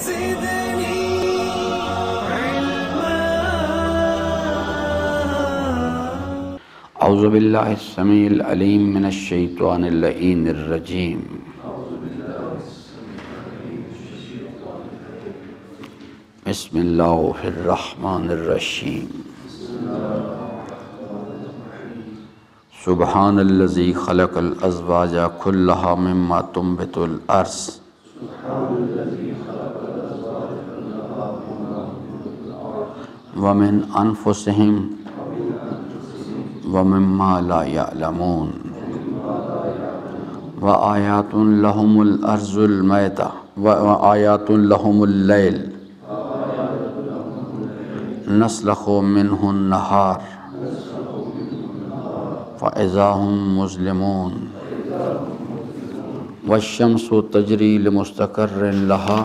زدني اعوذ باللہ السمیع العلیم من الشیطان اللعین الرجیم بسم اللہ الرحمن الرحیم سبحان الذی خلق الازواج کلها مما تنبت الارض ومن انفسهم ومما لا يعلمون وآیات لهم الارض المیتہ وآیات لهم اللیل نسلخ منه النہار فإذا هم مظلمون والشمس تجری لمستقر لها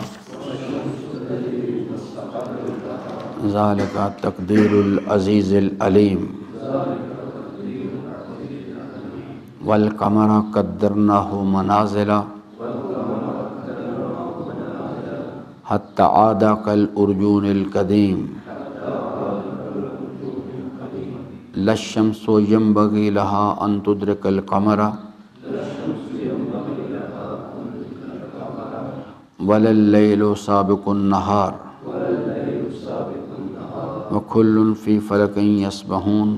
ذالک تقدیر العزیز العلیم والقمر قدرناه منازل حتى عاد كالأرجون القديم لا الشمس ينبغي لها أن تدرك القمر ولا الليل سابق النهار وكل في فلك يسبحون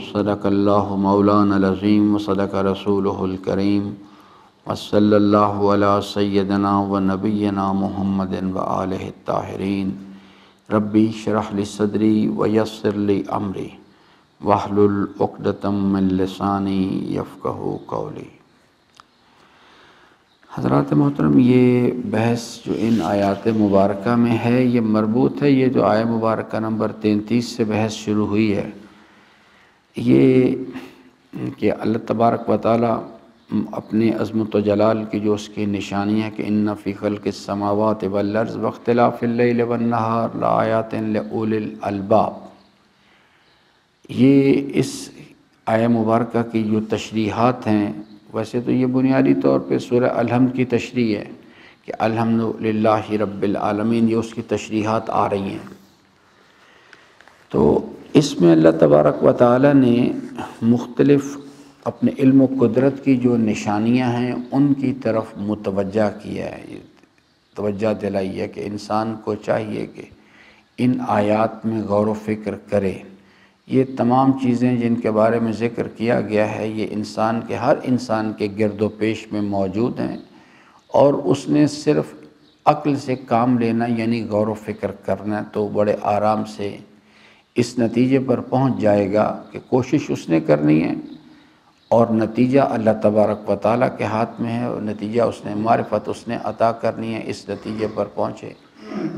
صدق اللہ مولانا العظیم وصدق رسولہ الکریم وصلی اللہ علی سیدنا و نبینا محمد وآلہ الطاہرین ربی اشرح لی صدری ویسر لی امری واحلل عقدۃ من لسانی یفقہوا قولی۔ حضرات محترم، یہ بحث جو ان آیات مبارکہ میں ہے یہ مربوط ہے، یہ جو آیہ مبارکہ نمبر 33 سے بحث شروع ہوئی ہے، یہ کہ اللہ تبارک و تعالیٰ اپنے عظمت و جلال کی جو اس کی نشانی ہے کہ ان فی خلق السماوات والارض واختلاف اللیل والنہار لآیات لأولی الالباب، یہ اس آیہ مبارکہ کی جو تشریحات ہیں، ویسے تو یہ بنیادی طور پہ سورہ الحمد کی تشریح ہے کہ الحمدللہ رب العالمین، یہ اس کی تشریحات آ رہی ہیں۔ تو اس میں اللہ تبارک و تعالیٰ نے مختلف اپنے علم و قدرت کی جو نشانیاں ہیں ان کی طرف متوجہ کیا ہے، توجہ دلائی ہے کہ انسان کو چاہیے کہ ان آیات میں غور و فکر کرے۔ یہ تمام چیزیں جن کے بارے میں ذکر کیا گیا ہے یہ انسان کے ہر انسان کے گرد و پیش میں موجود ہیں، اور اس نے صرف عقل سے کام لینا یعنی غور و فکر کرنا تو بڑے آرام سے اس نتیجے پر پہنچ جائے گا کہ کوشش اس نے کرنی ہے اور نتیجہ اللہ تبارک و تعالیٰ کے ہاتھ میں ہے، اور نتیجہ اس نے معرفت اس نے عطا کرنی ہے، اس نتیجے پر پہنچے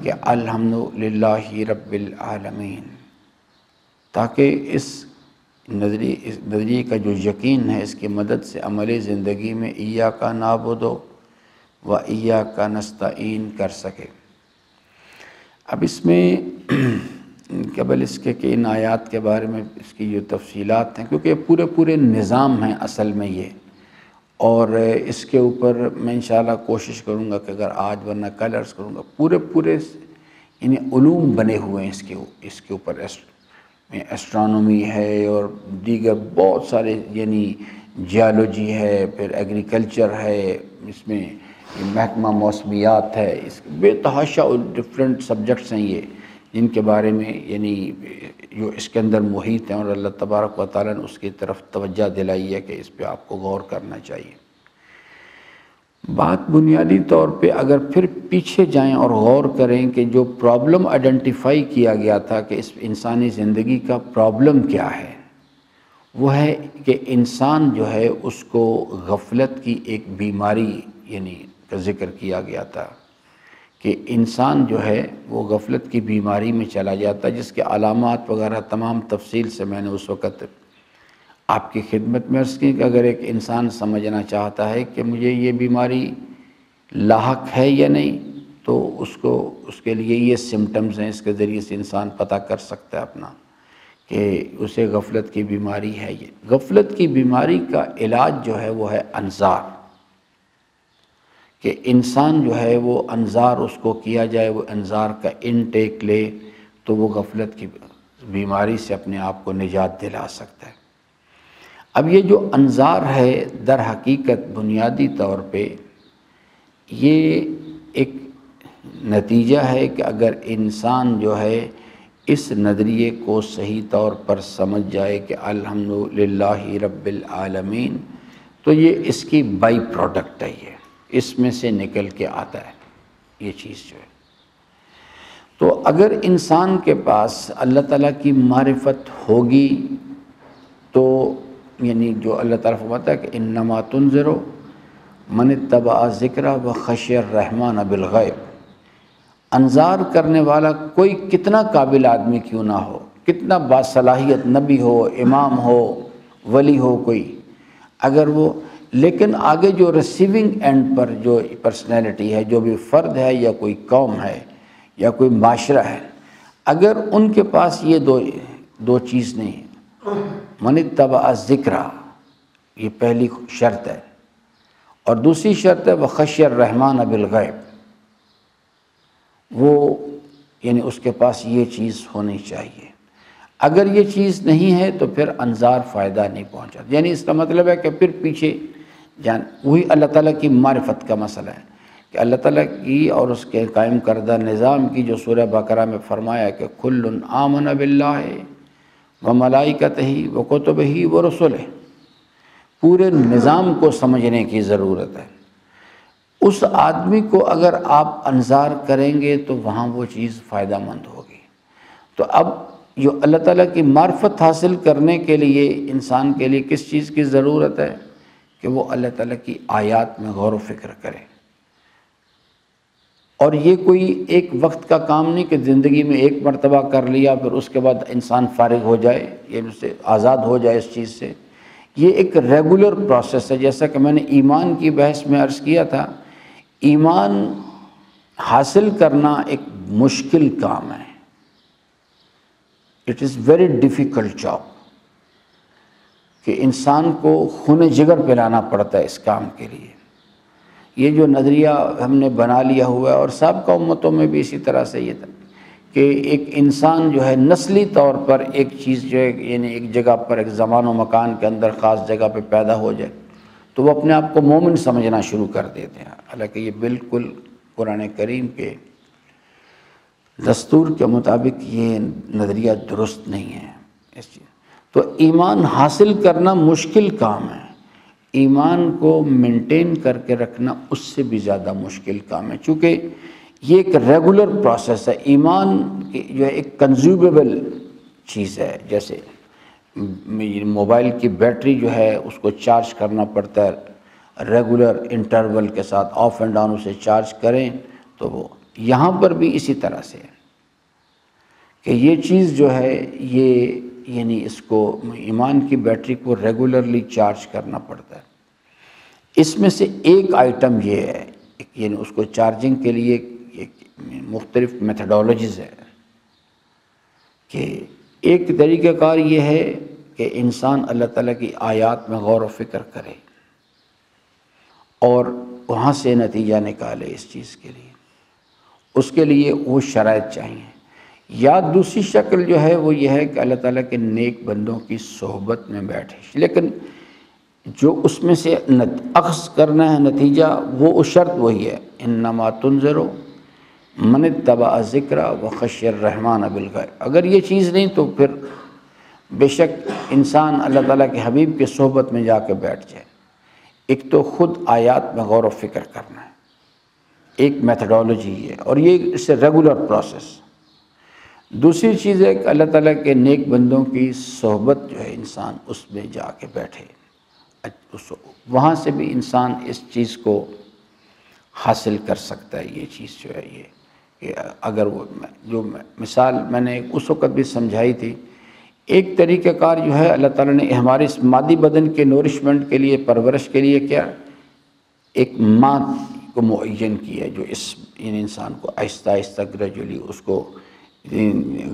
کہ الحمدللہ رب العالمین، تاکہ اس نظریے کا جو یقین ہے اس کی مدد سے عملی زندگی میں ایاک نعبد و ایاک نستعین کر سکے۔ اب اس میں قبل اس کے کہ ان آیات کے بارے میں اس کی جو تفصیلات ہیں، کیونکہ پورے نظام ہیں اصل میں یہ، اور اس کے اوپر میں انشاءاللہ کوشش کروں گا کہ اگر آج ورنہ کل عرض کروں گا، پورے یعنی علوم بنے ہوئے ہیں اس کے اوپر، ایسٹرانومی ہے اور دیگر بہت سارے، یعنی جیالوجی ہے، پھر ایگریکلچر ہے، اس میں محکمہ موسمیات ہے، اس بے تحاشا ڈفرینٹ سبجیکٹس ہیں یہ جن کے بارے میں یعنی جو اس کے اندر محیط ہیں، اور اللہ تبارک و تعالیٰ نے اس کی طرف توجہ دلائی ہے کہ اس پہ آپ کو غور کرنا چاہیے۔ بات بنیادی طور پہ اگر پھر پیچھے جائیں اور غور کریں کہ جو پرابلم آئیڈینٹیفائی کیا گیا تھا کہ اس انسانی زندگی کا پرابلم کیا ہے، وہ ہے کہ انسان جو ہے اس کو غفلت کی ایک بیماری یعنی کا ذکر کیا گیا تھا کہ انسان جو ہے وہ غفلت کی بیماری میں چلا جاتا ہے، جس کے علامات وغیرہ تمام تفصیل سے میں نے اس وقت آپ کی خدمت میں عرض کی کہ اگر ایک انسان سمجھنا چاہتا ہے کہ مجھے یہ بیماری لاحق ہے یا نہیں، تو اس کے لیے یہ سمٹمز ہیں، اس کے ذریعے سے انسان پتہ کر سکتا ہے اپنا کہ اسے غفلت کی بیماری ہے۔ یہ غفلت کی بیماری کا علاج جو ہے وہ ہے انظار، کہ انسان جو ہے وہ انظار اس کو کیا جائے، وہ انظار کا انٹیک لے تو وہ غفلت کی بیماری سے اپنے آپ کو نجات دلا سکتا ہے۔ اب یہ جو انظار ہے در حقیقت بنیادی طور پہ یہ ایک نتیجہ ہے کہ اگر انسان جو ہے اس نظریے کو صحیح طور پر سمجھ جائے کہ الحمدللہ رب العالمین، تو یہ اس کی بائی پروڈکٹ ہے، یہ اس میں سے نکل کے آتا ہے یہ چیز جو ہے۔ تو اگر انسان کے پاس اللہ تعالیٰ کی معرفت ہوگی تو یعنی جو اللہ تعالیٰ فرماتا ہے کہ انما تنذر من اتبع ذکر و خشی الرحمن بالغیب، انذار کرنے والا کوئی کتنا قابل آدمی کیوں نہ ہو، کتنا باصلاحیت نبی ہو، امام ہو، ولی ہو کوئی، اگر وہ لیکن آگے جو ریسیونگ اینڈ پر جو پرسنالٹی ہے، جو بھی فرد ہے یا کوئی قوم ہے یا کوئی معاشرہ ہے، اگر ان کے پاس یہ دو چیز نہیں ہے، من اتبع ذکر، یہ پہلی شرط ہے، اور دوسری شرط ہے وخشی الرحمن بالغیب، وہ یعنی اس کے پاس یہ چیز ہونی چاہیے۔ اگر یہ چیز نہیں ہے تو پھر انظار فائدہ نہیں پہنچا، یعنی اس کا مطلب ہے کہ پھر پیچھے وہی اللہ تعالیٰ کی معرفت کا مسئلہ ہے کہ اللہ تعالیٰ کی اور اس کے قائم کردہ نظام کی جو سورہ بقرہ میں فرمایا کہ کل آمن باللہ وملائکتہ وکتبہ ورسلہ، پورے نظام کو سمجھنے کی ضرورت ہے۔ اس آدمی کو اگر آپ انظار کریں گے تو وہاں وہ چیز فائدہ مند ہوگی۔ تو اب جو اللہ تعالیٰ کی معرفت حاصل کرنے کے لیے انسان کے لیے کس چیز کی ضرورت ہے کہ وہ اللہ تعالیٰ کی آیات میں غور و فکر کرے، اور یہ کوئی ایک وقت کا کام نہیں کہ زندگی میں ایک مرتبہ کر لیا پھر اس کے بعد انسان فارغ ہو جائے، یہ اس سے آزاد ہو جائے اس چیز سے۔ یہ ایک ریگولر پروسیس ہے، جیسا کہ میں نے ایمان کی بحث میں عرض کیا تھا، ایمان حاصل کرنا ایک مشکل کام ہے، it is very difficult job, کہ انسان کو خون جگر پلانا پڑتا ہے اس کام کے لیے۔ یہ جو نظریہ ہم نے بنا لیا ہوا ہے، اور سابقہ امتوں میں بھی اسی طرح سے یہ تھا کہ ایک انسان جو ہے نسلی طور پر ایک چیز جو ہے یعنی ایک جگہ پر ایک زمان و مکان کے اندر خاص جگہ پہ پیدا ہو جائے تو وہ اپنے آپ کو مومن سمجھنا شروع کر دیتے ہیں، حالانکہ یہ بالکل قرآن کریم کے دستور کے مطابق یہ نظریہ درست نہیں ہے اس چیز۔ تو ایمان حاصل کرنا مشکل کام ہے، ایمان کو مینٹین کر کے رکھنا اس سے بھی زیادہ مشکل کام ہے، چونکہ یہ ایک ریگولر پروسیس ہے۔ ایمان جو ہے ایک کنزیومیبل چیز ہے، جیسے موبائل کی بیٹری جو ہے اس کو چارج کرنا پڑتا ہے ریگولر انٹرول کے ساتھ، آف اینڈ آن اسے چارج کریں تو وہ یہاں پر بھی اسی طرح سے ہے کہ یہ چیز جو ہے یہ یعنی اس کو ایمان کی بیٹری کو ریگولرلی چارج کرنا پڑتا ہے۔ اس میں سے ایک آئٹم یہ ہے یعنی اس کو چارجنگ کے لیے مختلف میتھڈالوجیز ہے کہ ایک طریقہ کار یہ ہے کہ انسان اللہ تعالیٰ کی آیات میں غور و فکر کرے اور وہاں سے نتیجہ نکالے اس چیز کے لیے، اس کے لیے وہ شرائط چاہیے۔ یا دوسری شکل جو ہے وہ یہ ہے کہ اللہ تعالیٰ کے نیک بندوں کی صحبت میں بیٹھے، لیکن جو اس میں سے اخذ کرنا ہے نتیجہ وہ شرط وہی ہے، انما تنذر من اتبع ذکر وخشی الرحمن بالغیب۔ اگر یہ چیز نہیں تو پھر بے شک انسان اللہ تعالیٰ کے حبیب کے صحبت میں جا کے بیٹھ جائے۔ ایک تو خود آیات میں غور و فکر کرنا ہے، ایک میتھڈالوجی ہے، اور یہ اس سے ریگولر پروسیس۔ دوسری چیز ہے کہ اللہ تعالیٰ کے نیک بندوں کی صحبت جو ہے انسان اس میں جا کے بیٹھے، وہاں سے بھی انسان اس چیز کو حاصل کر سکتا ہے۔ یہ چیز جو ہے یہ کہ اگر وہ جو مثال میں نے اس وقت بھی سمجھائی تھی، ایک طریقہ کار جو ہے اللہ تعالیٰ نے ہمارے اس مادی بدن کے نورشمنٹ کے لیے، پرورش کے لیے کیا ایک ماں کو معین کیا ہے جو اس انسان کو آہستہ آہستہ گریجولی اس کو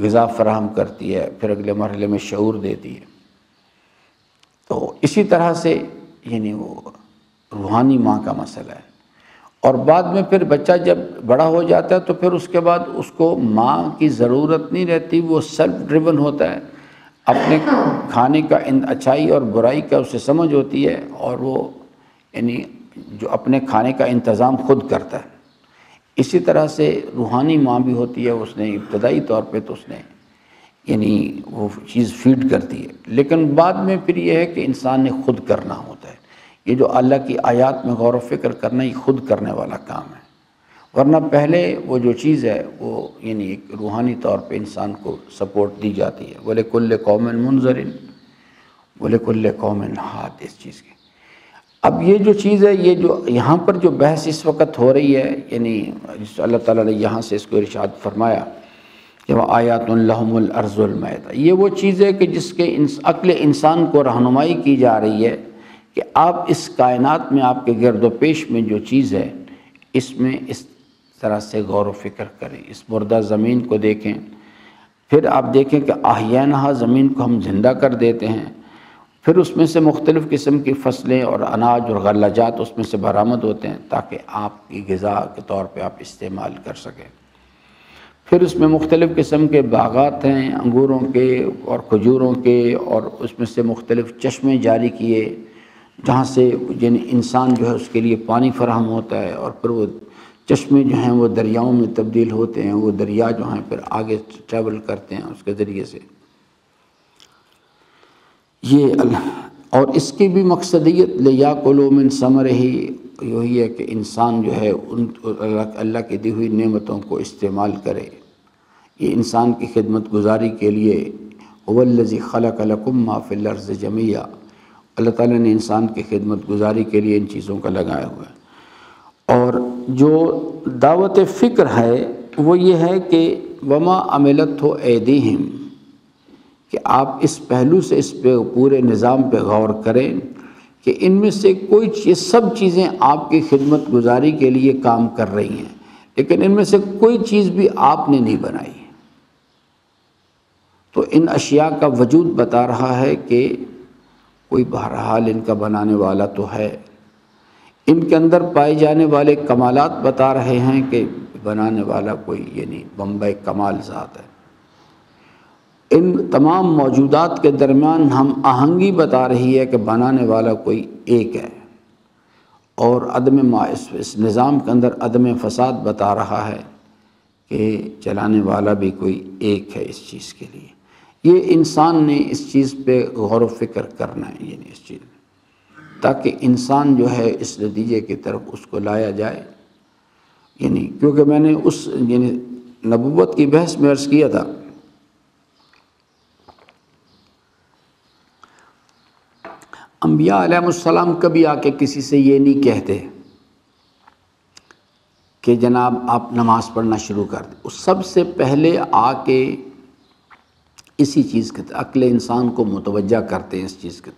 غذا فراہم کرتی ہے، پھر اگلے مرحلے میں شعور دیتی ہے۔ تو اسی طرح سے یعنی وہ روحانی ماں کا مسئلہ ہے، اور بعد میں پھر بچہ جب بڑا ہو جاتا ہے تو پھر اس کے بعد اس کو ماں کی ضرورت نہیں رہتی، وہ سیلف ڈریون ہوتا ہے، اپنے کھانے کا اچھائی اور برائی کا اسے سمجھ ہوتی ہے، اور وہ یعنی جو اپنے کھانے کا انتظام خود کرتا ہے۔ اسی طرح سے روحانی ماں بھی ہوتی ہے، اس نے ابتدائی طور پہ تو اس نے یعنی وہ چیز فیڈ کرتی ہے، لیکن بعد میں پھر یہ ہے کہ انسان نے خود کرنا ہوتا ہے۔ یہ جو اللہ کی آیات میں غور و فکر کرنا، یہ خود کرنے والا کام ہے، ورنہ پہلے وہ جو چیز ہے وہ یعنی ایک روحانی طور پہ انسان کو سپورٹ دی جاتی ہے۔ وَلِكُلِّ قَوْمٍ مُنذِرٍ وَلِكُلِّ قَوْمٍ ہاد، اس چیز کی۔ اب یہ جو چیز ہے، یہ جو یہاں پر جو بحث اس وقت ہو رہی ہے، یعنی اللہ تعالیٰ نے یہاں سے اس کو ارشاد فرمایا کہ وَآیَاتٌ لَهُمُ الْأَرْضُ الْمَيْتَةُ، یہ وہ چیز ہے کہ جس کے عقل انسان کو رہنمائی کی جا رہی ہے کہ آپ اس کائنات میں، آپ کے گرد و پیش میں جو چیز ہے، اس میں اس طرح سے غور و فکر کریں، اس مردہ زمین کو دیکھیں، پھر آپ دیکھیں کہ احیانہا، زمین کو ہم زندہ کر دیتے ہیں، پھر اس میں سے مختلف قسم کی فصلیں اور اناج اور غلہ جات اس میں سے برآمد ہوتے ہیں تاکہ آپ کی غذا کے طور پہ آپ استعمال کر سکیں۔ پھر اس میں مختلف قسم کے باغات ہیں، انگوروں کے اور کھجوروں کے، اور اس میں سے مختلف چشمے جاری کیے جہاں سے یعنی انسان جو ہے اس کے لیے پانی فراہم ہوتا ہے، اور پھر وہ چشمے جو ہیں وہ دریاؤں میں تبدیل ہوتے ہیں، وہ دریا جو ہیں پھر آگے ٹریول کرتے ہیں اس کے ذریعے سے۔ یہ اور اس کی بھی مقصدیت لِیَأْکُلُوا مِن ثَمَرِهِ، یہی ہے کہ انسان جو ہے اللہ کی دی ہوئی نعمتوں کو استعمال کرے، یہ انسان کی خدمت گزاری کے لیے۔ هُوَ الَّذِي خَلَقَ لَكُم مَّا فِي الْأَرْضِ جَمِيعًا، اللہ تعالیٰ نے انسان کی خدمت گزاری کے لیے ان چیزوں کا لگایا ہوا ہے۔ اور جو دعوت فکر ہے وہ یہ ہے کہ وَمَا عَمِلَتْهُ أَيْدِيهِمْ، کہ آپ اس پہلو سے اس پہ پورے نظام پہ غور کریں کہ ان میں سے کوئی چیز، سب چیزیں آپ کی خدمت گزاری کے لیے کام کر رہی ہیں، لیکن ان میں سے کوئی چیز بھی آپ نے نہیں بنائی۔ تو ان اشیاء کا وجود بتا رہا ہے کہ کوئی بہرحال ان کا بنانے والا تو ہے، ان کے اندر پائے جانے والے کمالات بتا رہے ہیں کہ بنانے والا کوئی یعنی بمبئی کمال ذات ہے۔ ان تمام موجودات کے درمیان ہم آہنگی بتا رہی ہے کہ بنانے والا کوئی ایک ہے، اور اس نظام کے اندر عدم فساد بتا رہا ہے کہ چلانے والا بھی کوئی ایک ہے اس چیز کے لیے۔ یہ انسان نے اس چیز پہ غور و فکر کرنا ہے، یعنی اس چیز تاکہ انسان جو ہے اس نتیجے کی طرف اس کو لایا جائے۔ یعنی کیونکہ میں نے اس یعنی نبوت کی بحث میں عرض کیا تھا، انبیاء علیہ السلام کبھی آ کے کسی سے یہ نہیں کہتے کہ جناب آپ نماز پڑھنا شروع کر دیں، وہ سب سے پہلے آ کے اسی چیز کے عقل انسان کو متوجہ کرتے ہیں اس چیز کے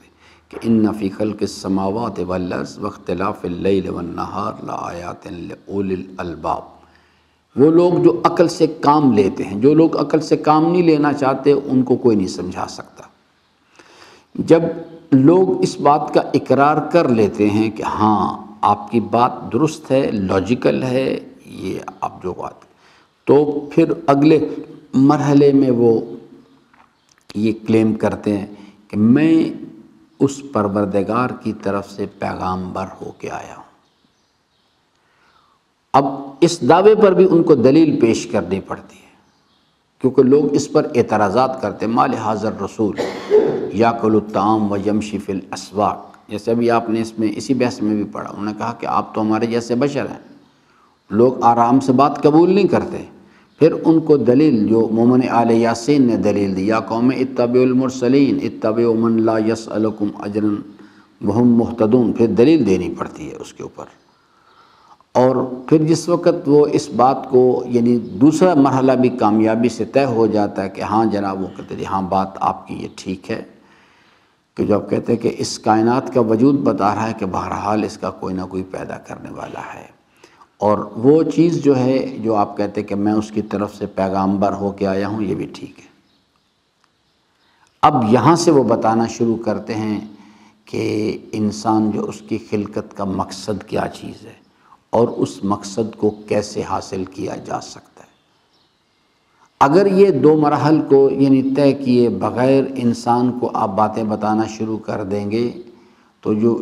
کہ ان فی خلق السماوات والارض واختلاف اللیل والنہار لآیات لأولی الالباب۔ وہ لوگ جو عقل سے کام لیتے ہیں، جو لوگ عقل سے کام نہیں لینا چاہتے ان کو کوئی نہیں سمجھا سکتا۔ جب لوگ اس بات کا اقرار کر لیتے ہیں کہ ہاں آپ کی بات درست ہے، لاجیکل ہے، یہ آپ جو بات، تو پھر اگلے مرحلے میں وہ یہ کلیم کرتے ہیں کہ میں اس پروردگار کی طرف سے پیغامبر ہو کے آیا ہوں۔ اب اس دعوے پر بھی ان کو دلیل پیش کرنی پڑتی ہے، کیونکہ لوگ اس پر اعتراضات کرتے ہیں، مال حاضر رسول یاکل الطعام ویمشی فی الاسواق، جیسے ابھی آپ نے اس میں اسی بحث میں بھی پڑھا، انہوں نے کہا کہ آپ تو ہمارے جیسے بشر ہیں، لوگ آرام سے بات قبول نہیں کرتے۔ پھر ان کو دلیل جو مومن آل یاسین نے دلیل دی، یا قوم اتبعوا المرسلین اتبعوا من لا یسألکم اجرا وہم مہتدون، پھر دلیل دینی پڑتی ہے اس کے اوپر۔ اور پھر جس وقت وہ اس بات کو یعنی دوسرا مرحلہ بھی کامیابی سے طے ہو جاتا ہے کہ ہاں جناب، وہ کہتے ہیں ہاں بات آپ کی یہ ٹھیک ہے، کہ جو آپ کہتے ہیں کہ اس کائنات کا وجود بتا رہا ہے کہ بہرحال اس کا کوئی نہ کوئی پیدا کرنے والا ہے، اور وہ چیز جو ہے جو آپ کہتے ہیں کہ میں اس کی طرف سے پیغامبر ہو کے آیا ہوں، یہ بھی ٹھیک ہے۔ اب یہاں سے وہ بتانا شروع کرتے ہیں کہ انسان جو اس کی خلقت کا مقصد کیا چیز ہے، اور اس مقصد کو کیسے حاصل کیا جا سکتا ہے۔ اگر یہ دو مراحل کو یعنی طے کیے بغیر انسان کو آپ باتیں بتانا شروع کر دیں گے تو جو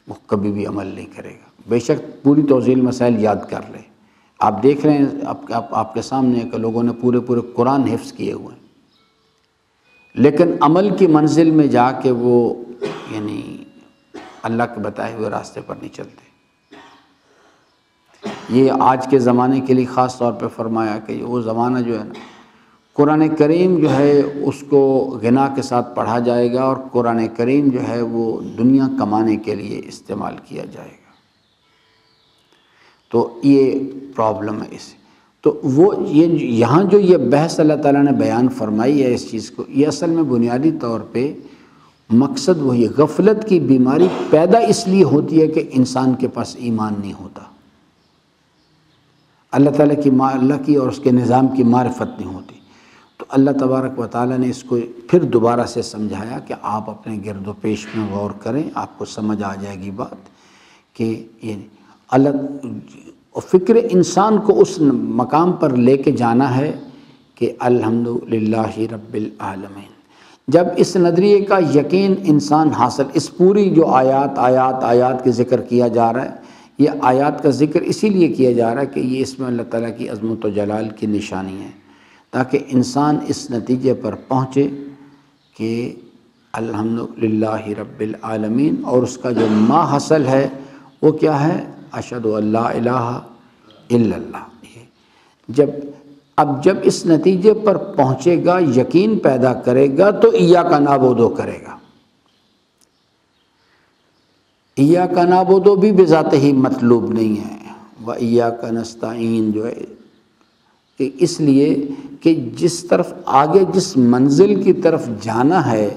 وہ کبھی بھی عمل نہیں کرے گا۔ بے شک پوری توضیح مسائل یاد کر لیں، آپ دیکھ رہے ہیں آپ کے سامنے کہ لوگوں نے پورے قرآن حفظ کیے ہوئے ہیں، لیکن عمل کی منزل میں جا کے وہ یعنی اللہ کے بتائے ہوئے راستے پر نہیں چلتے۔ یہ آج کے زمانے کے لیے خاص طور پہ فرمایا کہ وہ زمانہ جو ہے نا، قرآن کریم جو ہے اس کو غنا کے ساتھ پڑھا جائے گا، اور قرآن کریم جو ہے وہ دنیا کمانے کے لیے استعمال کیا جائے گا۔ تو یہ پرابلم ہے اسے۔ تو وہ یہاں جو یہ بحث اللہ تعالیٰ نے بیان فرمائی ہے اس چیز کو، یہ اصل میں بنیادی طور پہ مقصد وہی غفلت کی بیماری پیدا اس لیے ہوتی ہے کہ انسان کے پاس ایمان نہیں ہوتا، اللہ کی اور اس کے نظام کی معرفت نہیں ہوتی۔ تو اللہ تبارک و تعالیٰ نے اس کو پھر دوبارہ سے سمجھایا کہ آپ اپنے گرد و پیش میں غور کریں، آپ کو سمجھ آ جائے گی بات کہ یہ فکر انسان کو اس مقام پر لے کے جانا ہے کہ الحمدللہ رب العالمین۔ جب اس نظریے کا یقین انسان حاصل، اس پوری جو آیات کے ذکر کیا جا رہا ہے، یہ آیات کا ذکر اسی لیے کیا جا رہا ہے کہ یہ اس میں اللہ تعالیٰ کی عظمت و جلال کی نشانی ہے، تاکہ انسان اس نتیجے پر پہنچے کہ الحمدللہ رب العالمین، اور اس کا جو ما حاصل ہے وہ کیا ہے؟ اشہد ان لا الہ الا اللہ۔ جب اس نتیجے پر پہنچے گا، یقین پیدا کرے گا، تو ایاک نعبد کرے گا۔ ایاک نعبد بھی بذات ہی مطلوب نہیں ہے، و ایاک نستعین جو ہے کہ اس لیے کہ جس طرف آگے جس منزل کی طرف جانا ہے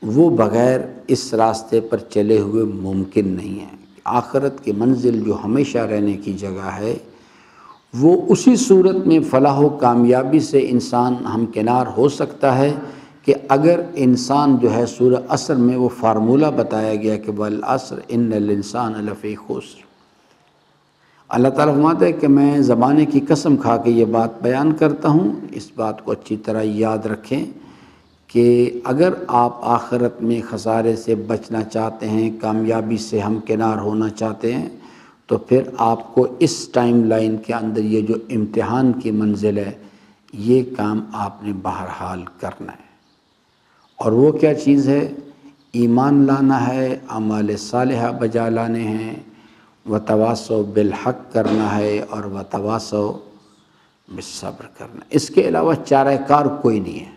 وہ بغیر اس راستے پر چلے ہوئے ممکن نہیں ہے۔ آخرت کی منزل جو ہمیشہ رہنے کی جگہ ہے، وہ اسی صورت میں فلاح و کامیابی سے انسان ہمکنار ہو سکتا ہے کہ اگر انسان جو ہے سورہ عصر میں وہ فارمولہ بتایا گیا کہ والعصر ان الانسان لفی خسر۔ اللہ تعالیٰ فرماتا ہے کہ میں زمانے کی قسم کھا کے یہ بات بیان کرتا ہوں، اس بات کو اچھی طرح یاد رکھیں کہ اگر آپ آخرت میں خسارے سے بچنا چاہتے ہیں، کامیابی سے ہمکنار ہونا چاہتے ہیں، تو پھر آپ کو اس ٹائم لائن کے اندر یہ جو امتحان کی منزل ہے، یہ کام آپ نے بہرحال کرنا ہے۔ اور وہ کیا چیز ہے؟ ایمان لانا ہے، اعمال صالحہ بجا لانے ہیں، وتواصوا بالحق کرنا ہے، اور وتواصوا بالصبر کرنا ہے۔ اس کے علاوہ چارہ کار کوئی نہیں ہے۔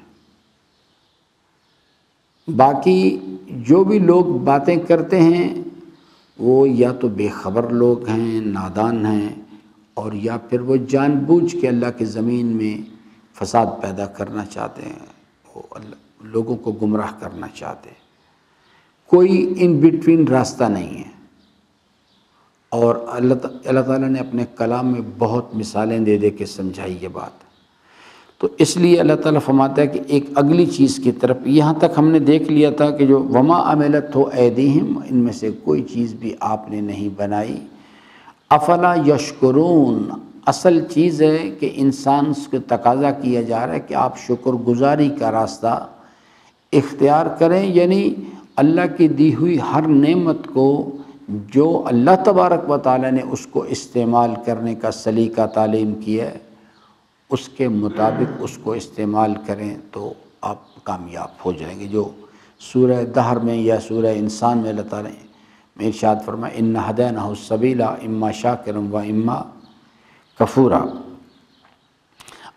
باقی جو بھی لوگ باتیں کرتے ہیں وہ یا تو بے خبر لوگ ہیں، نادان ہیں، اور یا پھر وہ جان بوجھ کے اللہ کی زمین میں فساد پیدا کرنا چاہتے ہیں، وہ لوگوں کو گمراہ کرنا چاہتے ہیں۔ کوئی ان بٹوین راستہ نہیں ہے۔ اور اللہ تعالیٰ نے اپنے کلام میں بہت مثالیں دے دے کے سمجھائی یہ بات۔ تو اس لیے اللہ تعالیٰ فرماتا ہے کہ ایک اگلی چیز کی طرف، یہاں تک ہم نے دیکھ لیا تھا کہ جو وما عملت ہو ایدیہم، ان میں سے کوئی چیز بھی آپ نے نہیں بنائی۔ افلا یشکرون، اصل چیز ہے کہ انسان سے تقاضا کیا جا رہا ہے کہ آپ شکر گزاری کا راستہ اختیار کریں، یعنی اللہ کی دی ہوئی ہر نعمت کو جو اللہ تبارک و تعالیٰ نے اس کو استعمال کرنے کا سلیقہ تعلیم کیا ہے، اس کے مطابق اس کو استعمال کریں تو آپ کامیاب ہو جائیں گے۔ جو سورہ دہر میں یا سورہ انسان میں اللہ تعالیٰ نے ارشاد فرمایا اِنَّا ہَدَيْنَاهُ السَّبِيلَ اِمَّا شَاكِرًا وَإِمَّا كَفُورًا۔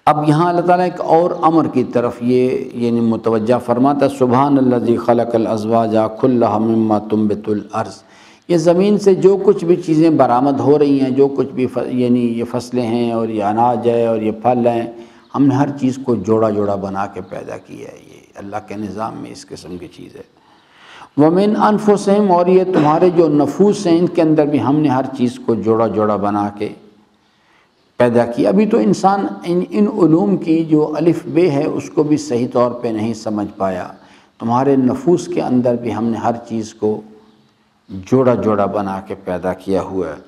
اب یہاں اللہ تعالیٰ ایک اور امر کی طرف یہ یعنی متوجہ فرماتا ہے، سبحان الذی خلق الازواج کلھا مما تنبت الارض۔ یہ زمین سے جو کچھ بھی چیزیں برآمد ہو رہی ہیں، جو کچھ بھی یعنی یہ فصلیں ہیں اور یہ اناج ہے اور یہ پھل ہیں، ہم نے ہر چیز کو جوڑا جوڑا بنا کے پیدا کیا ہے۔ یہ اللہ کے نظام میں اس قسم کی چیز ہے۔ وَمِنْ أَنفُسِهِمْ، اور یہ تمہارے جو نفوس ہیں ان کے اندر بھی ہم نے ہر چیز کو جوڑا جوڑا بنا کے پیدا کیا۔ ابھی تو انسان ان علوم کی جو الف بے ہے اس کو بھی صحیح طور پہ نہیں سمجھ پایا۔ تمہارے نفوس کے اندر بھی ہم نے ہر چیز کو جوڑا جوڑا بنا کے پیدا کیا ہوا ہے۔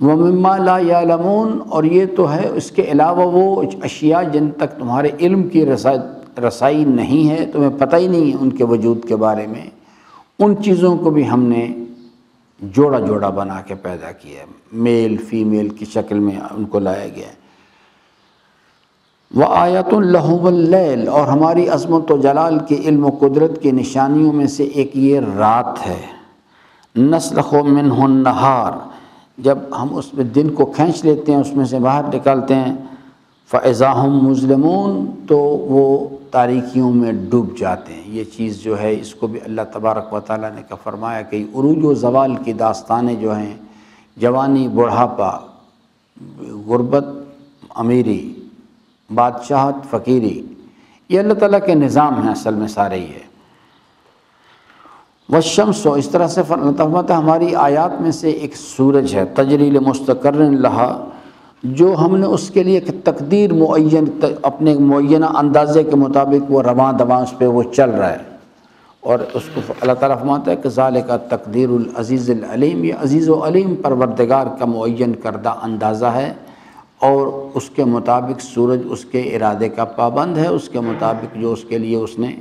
وَمِمَّا لَا يَعْلَمُونَ، اور یہ تو ہے اس کے علاوہ وہ اشیاء جن تک تمہارے علم کی رسائی نہیں ہے، تمہیں پتہ ہی نہیں ہے ان کے وجود کے بارے میں، ان چیزوں کو بھی ہم نے جوڑا جوڑا بنا کے پیدا کیا ہے، میل فیمیل کی شکل میں ان کو لایا گیا ہے۔ وَآیَةٌ لَهُمُ اللَّیْلُ، اور ہماری عظمت و جلال کے علم و قدرت کی نشانیوں میں سے ایک یہ رات ہے، نسلخ منہ النہار، جب ہم اس میں دن کو کھینچ لیتے ہیں، اس میں سے باہر نکالتے ہیں، فَإِذَا هُمْ مُظْلِمُونَ، تو وہ تاریکیوں میں ڈوب جاتے ہیں۔ یہ چیز جو ہے اس کو بھی اللہ تبارک و تعالیٰ نے فرمایا کہ عروج و زوال کی داستانیں جو ہیں، جوانی بڑھاپا، غربت امیری، بادشاہت فقیری، یہ اللہ تعالیٰ کے نظام ہیں اصل میں سارے ہی ہے۔ والشمس، اس طرح سے فرماتا ہے ہماری آیات میں سے ایک سورج ہے، تجری لمستقر لہا، جو ہم نے اس کے لیے ایک تقدیر معین، اپنے معینہ اندازے کے مطابق وہ رواں دواں اس پہ وہ چل رہا ہے، اور اس کو اللہ تعالیٰ فرماتا ہے کہ ذالک تقدیر العزیز العلیم، یہ عزیز و علیم پروردگار کا معین کردہ اندازہ ہے، اور اس کے مطابق سورج اس کے ارادے کا پابند ہے، اس کے مطابق جو اس کے لیے اس نے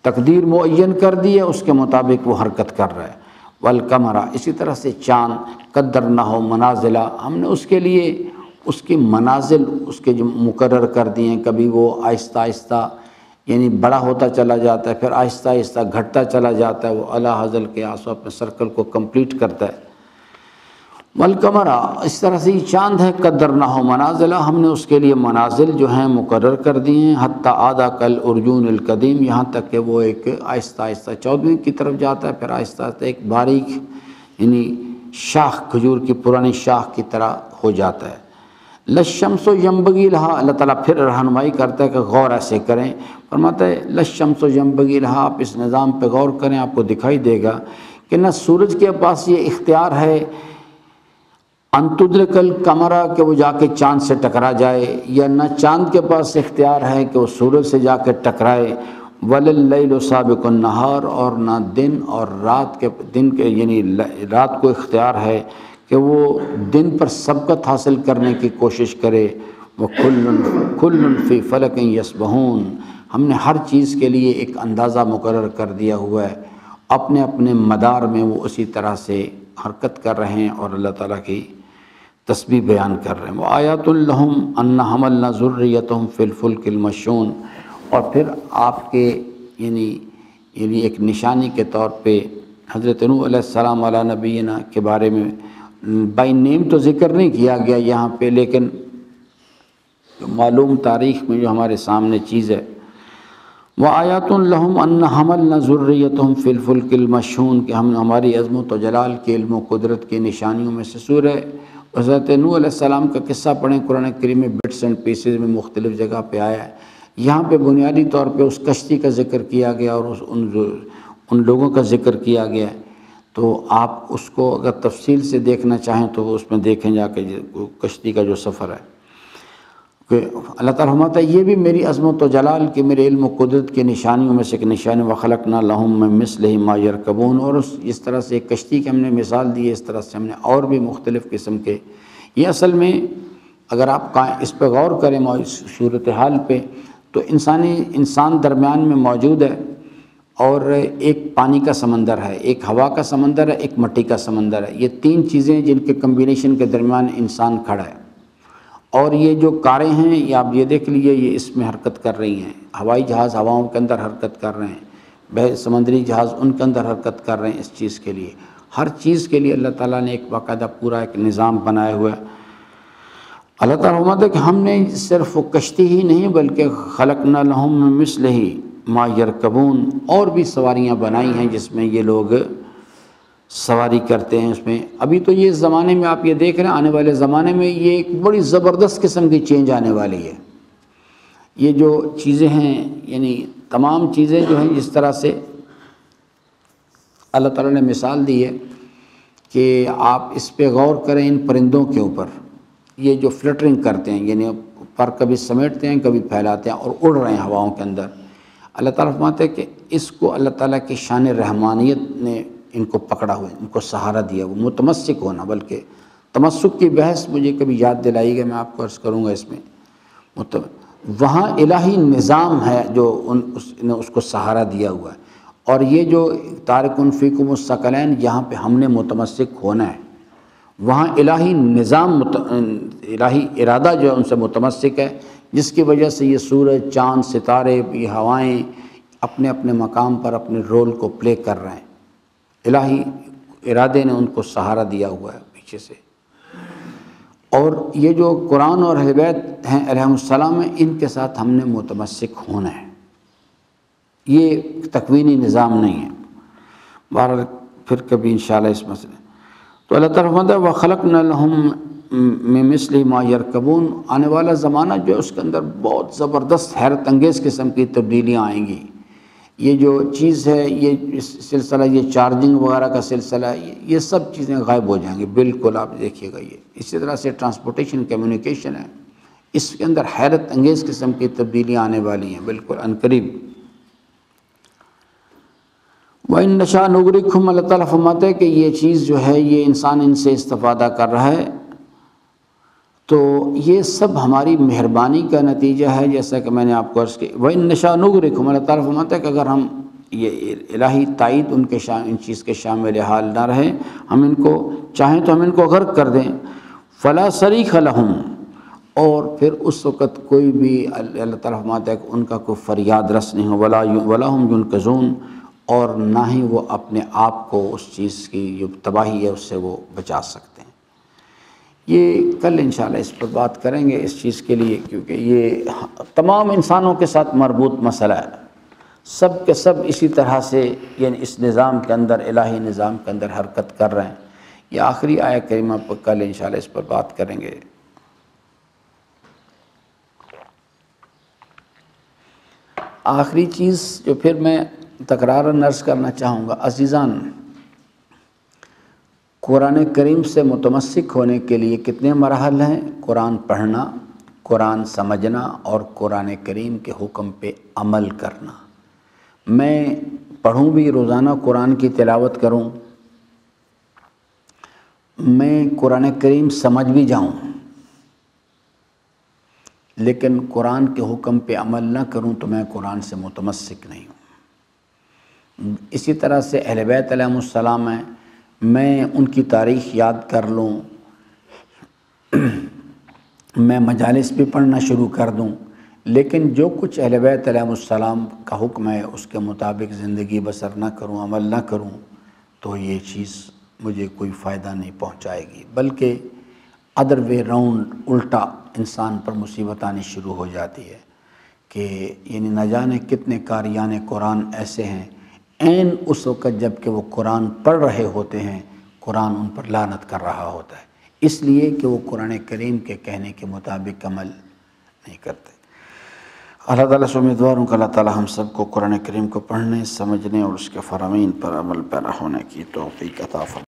تقدیر معین کر دی ہے اس کے مطابق وہ حرکت کر رہا ہے۔ والقمر، اسی طرح سے چاند، قدرناہ منازلہ، ہم نے اس کے لیے اس کی منازل اس کے جو مقرر کر دی ہیں، کبھی وہ آہستہ آہستہ یعنی بڑا ہوتا چلا جاتا ہے، پھر آہستہ آہستہ گھٹتا چلا جاتا ہے، وہ اعلیٰ حاصل کے آسو اپنے سرکل کو کمپلیٹ کرتا ہے۔ والقمر، اس طرح سے یہ چاند ہے، قدرناہ منازلہ، ہم نے اس کے لیے منازل جو ہیں مقرر کر دی ہیں، حتی عاد کالعرجون القدیم، یہاں تک کہ وہ ایک آہستہ آہستہ چودھویں کی طرف جاتا ہے، پھر آہستہ آہستہ ایک باریک یعنی شاخ کھجور کی پرانی شاخ کی طرح ہو جاتا ہے۔ للشمس ینبغی لہا، اللہ تعالیٰ پھر رہنمائی کرتا ہے کہ غور ایسے کریں، فرماتا ہے للشمس ینبغی لہا، آپ اس نظام پہ غور کریں، آپ کو دکھائی دے گا کہ نہ سورج کے پاس یہ اختیار ہے ان تدرک القمر، کہ وہ جا کے چاند سے ٹکرا جائے، یا نہ چاند کے پاس اختیار ہے کہ وہ سورج سے جا کے ٹکرائے، وَلِلَّيْلُ سَابِقُ النَّهَارِ، اور نہ دن اور رات کے دن کے یعنی رات کو اختیار ہے کہ وہ دن پر سبقت حاصل کرنے کی کوشش کرے۔ وَكُلٌّ فِي فَلَكٍ يَسْبَحُونَ، ہم نے ہر چیز کے لیے ایک اندازہ مقرر کر دیا ہوا ہے، اپنے اپنے مدار میں وہ اسی طرح سے حرکت کر رہے ہیں اور اللہ تعالیٰ کی تسبیح بیان کر رہے ہیں۔ وَآیَاتٌ لَهُمْ أَنَّ حَمَلْنَا ذُرِّيَّتَهُمْ فِي الْفُلْكِ الْمَشْحُونِ، اور پھر آپ کے یعنی ایک نشانی کے طور پہ حضرت نوح علیہ السلام علی نبینا کے بارے میں بائی نیم تو ذکر نہیں کیا گیا یہاں پہ، لیکن معلوم تاریخ میں جو ہمارے سامنے چیز ہے، وَآیَاتٌ لَهُمْ أَنَّ حَمَلْنَا ذُرِّيَّتَهُمْ فِي الْفُلْكِ الْمَشْحُونِ، کہ ہم نے ہماری عظمت و جلال کے علم و قدرت کی نشانیوں میں سے سورہ حضرت نوح علیہ السلام کا قصہ پڑھیں، قرآن کریم میں بٹس اینڈ پیسز میں مختلف جگہ پہ آیا ہے، یہاں پہ بنیادی طور پہ اس کشتی کا ذکر کیا گیا اور ان لوگوں کا ذکر کیا گیا ہے، تو آپ اس کو اگر تفصیل سے دیکھنا چاہیں تو اس میں دیکھیں جا کے کشتی کا جو سفر ہے، کہ اللہ تعالیٰ فرماتا ہے یہ بھی میری عظمت و جلال کی، میرے علم و قدرت کی نشانیوں میں سے ایک نشانی، وَخَلَقْنَا لَهُم مِّن مِّثْلِهِ مَا يَرْكَبُونَ، اور اس طرح سے ایک کشتی کی ہم نے مثال دی ہے، اس طرح سے ہم نے اور بھی مختلف قسم کے، یہ اصل میں اگر آپ اس پہ غور کریں صورتحال پہ، تو انسان درمیان میں موجود ہے، اور ایک پانی کا سمندر ہے، ایک ہوا کا سمندر ہے، ایک مٹی کا سمندر ہے، یہ تین چیزیں جن کے کمبینیشن کے درمیان انسان کھڑا ہے، اور یہ جو کاریں ہیں یہ آپ یہ دیکھ لیجئے، یہ اس میں حرکت کر رہی ہیں، ہوائی جہاز ہواؤں کے اندر حرکت کر رہے ہیں، سمندری جہاز ان کے اندر حرکت کر رہے ہیں، اس چیز کے لیے، ہر چیز کے لیے اللہ تعالیٰ نے ایک باقاعدہ پورا ایک نظام بنایا ہوا ہے۔ اللہ تعالیٰ فرماتا ہے کہ ہم نے صرف وہ کشتی ہی نہیں بلکہ خلقنا لہم من مثلہ ما یرکبون، اور بھی سواریاں بنائی ہیں جس میں یہ لوگ سواری کرتے ہیں۔ اس میں ابھی تو یہ زمانے میں آپ یہ دیکھ رہے ہیں، آنے والے زمانے میں یہ ایک بڑی زبردست قسم کی چینج آنے والی ہے۔ یہ جو چیزیں ہیں یعنی تمام چیزیں جو ہیں جس طرح سے اللہ تعالیٰ نے مثال دی ہے کہ آپ اس پہ غور کریں، ان پرندوں کے اوپر یہ جو فلٹرنگ کرتے ہیں، یعنی پر کبھی سمیٹتے ہیں کبھی پھیلاتے ہیں اور اڑ رہے ہیں ہواؤں کے اندر، اللہ تعالیٰ فرماتے ہیں کہ اس کو اللہ تعالیٰ کی شان رحمانیت نے ان کو پکڑا ہوا ہے، ان کو سہارا دیا، وہ متمسک ہونا بلکہ تمسک کی بحث مجھے کبھی یاد دلائی گا، میں آپ کو عرض کروں گا اس میں، وہاں الہی نظام ہے جو نے اس کو سہارا دیا ہوا ہے، اور یہ جو تارکن فیکم الثقلین یہاں پہ ہم نے متمسک ہونا ہے، وہاں الہی نظام الہی ارادہ جو ہے ان سے متمسک ہے، جس کی وجہ سے یہ سورج، چاند، ستارے، یہ ہوائیں اپنے اپنے مقام پر اپنے رول کو پلے کر رہے ہیں، الہی ارادے نے ان کو سہارا دیا ہوا ہے پیچھے سے۔ اور یہ جو قرآن اور اہل بیت ہیں علیہم السلام ہیں، ان کے ساتھ ہم نے متمسک ہونا ہے، یہ تکوینی نظام نہیں ہے۔ بہرحال پھر کبھی انشاءاللہ اس مسئلے تو اللہ تعالیٰ فرماتا ہے وَخَلَقْنَا لَهُم مِّن مِّثْلِهِ مَا يَرْكَبُونَ، آنے والا زمانہ جو ہے اس کے اندر بہت زبردست حیرت انگیز قسم کی تبدیلیاں آئیں گی۔ یہ جو چیز ہے، یہ سلسلہ، یہ چارجنگ وغیرہ کا سلسلہ، یہ سب چیزیں غائب ہو جائیں گی بالکل، آپ دیکھیے گا۔ یہ اسی طرح سے ٹرانسپورٹیشن، کمیونیکیشن ہے، اس کے اندر حیرت انگیز قسم کی تبدیلیاں آنے والی ہیں بالکل عنقریب۔ وَإِن نَّشَأْ نُغْرِقْهُمْ، اللہ تعالیٰ فرماتے ہیں کہ یہ چیز جو ہے، یہ انسان ان سے استفادہ کر رہا ہے، تو یہ سب ہماری مہربانی کا نتیجہ ہے، جیسا کہ میں نے آپ کو عرض کیا۔ وَإِن نَّشَأْ نُغْرِقْهُمْ، اللہ تعالیٰ فرماتا ہے کہ اگر ہم، یہ الہی تائید ان چیز کے شامل حال نہ رہے، ہم ان کو چاہیں تو ہم ان کو غرق کر دیں۔ فَلَا صَرِيخَ لَهُمْ، اور پھر اس وقت کوئی بھی، اللہ تعالیٰ فرماتا ہے کہ ان کا کوئی فریاد رس نہیں ہو، وَلَا هُمْ يُنْقِذُونَ، اور نہ ہی وہ اپنے آپ کو اس چیز کی جو تباہی ہے اس سے وہ بچا سکتے ہیں۔ یہ کل انشاءاللہ اس پر بات کریں گے اس چیز کے لیے، کیونکہ یہ تمام انسانوں کے ساتھ مربوط مسئلہ ہے، سب کے سب اسی طرح سے یعنی اس نظام کے اندر، الہی نظام کے اندر حرکت کر رہے ہیں۔ یہ آخری آیہ کریمہ پر کل انشاءاللہ اس پر بات کریں گے۔ آخری چیز جو پھر میں تکراراً عرض کرنا چاہوں گا، عزیزان، قرآن کریم سے متمسک ہونے کے لیے کتنے مراحل ہیں؟ قرآن پڑھنا، قرآن سمجھنا، اور قرآن کریم کے حکم پہ عمل کرنا۔ میں پڑھوں بھی، روزانہ قرآن کی تلاوت کروں، میں قرآن کریم سمجھ بھی جاؤں، لیکن قرآن کے حکم پہ عمل نہ کروں تو میں قرآن سے متمسک نہیں ہوں۔ اسی طرح سے اہل بیت علیہم السلام ہیں، میں ان کی تاریخ یاد کر لوں، میں مجالس بھی پڑھنا شروع کر دوں، لیکن جو کچھ اہل بیت علیہم السلام کا حکم ہے اس کے مطابق زندگی بسر نہ کروں، عمل نہ کروں، تو یہ چیز مجھے کوئی فائدہ نہیں پہنچائے گی، بلکہ ادر وے راؤنڈ، الٹا انسان پر مصیبت آنی شروع ہو جاتی ہے کہ یعنی نہ جانے کتنے قاریان قرآن ایسے ہیں، عین اس وقت جب کہ وہ قرآن پڑھ رہے ہوتے ہیں، قرآن ان پر لعنت کر رہا ہوتا ہے، اس لیے کہ وہ قرآن کریم کے کہنے کے مطابق عمل نہیں کرتے۔ اللہ تعالیٰ سے امیدوار ہوں کہ اللہ تعالیٰ ہم سب کو قرآن کریم کو پڑھنے، سمجھنے اور اس کے فرامین پر عمل پیرا ہونے کی توفیق عطا فرمائے۔